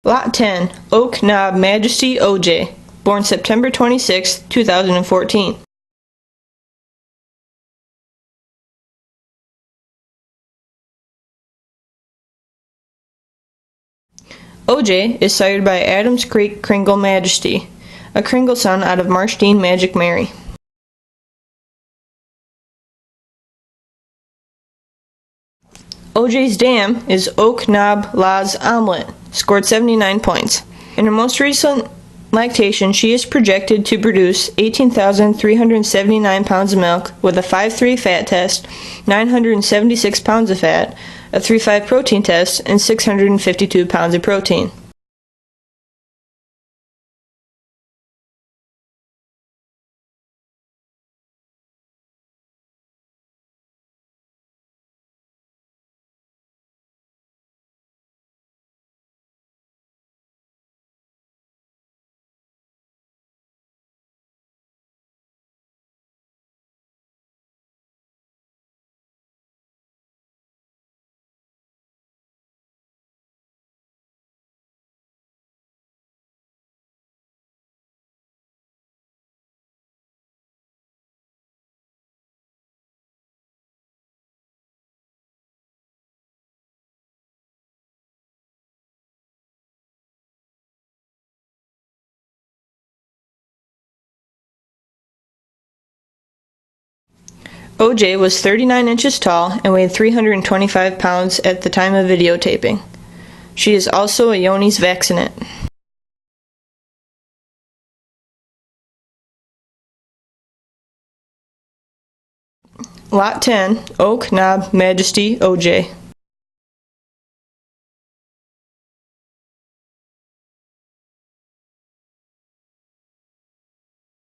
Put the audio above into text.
Lot 10, Oak Knob Majesty OJ, born September 26, 2014. OJ is sired by Adams Creek Kringle Majesty, a Kringle son out of Marshdean Magic Mary. OJ's dam is Oak Knob Laz Omelet, scored 79 points. In her most recent lactation, she is projected to produce 18,379 pounds of milk with a 5.3 fat test, 976 pounds of fat, a 3.5 protein test, and 652 pounds of protein. OJ was 39 inches tall and weighed 325 pounds at the time of videotaping. She is also a Yoni's vaccinate. Lot 10, Oak Knob Majesty OJ.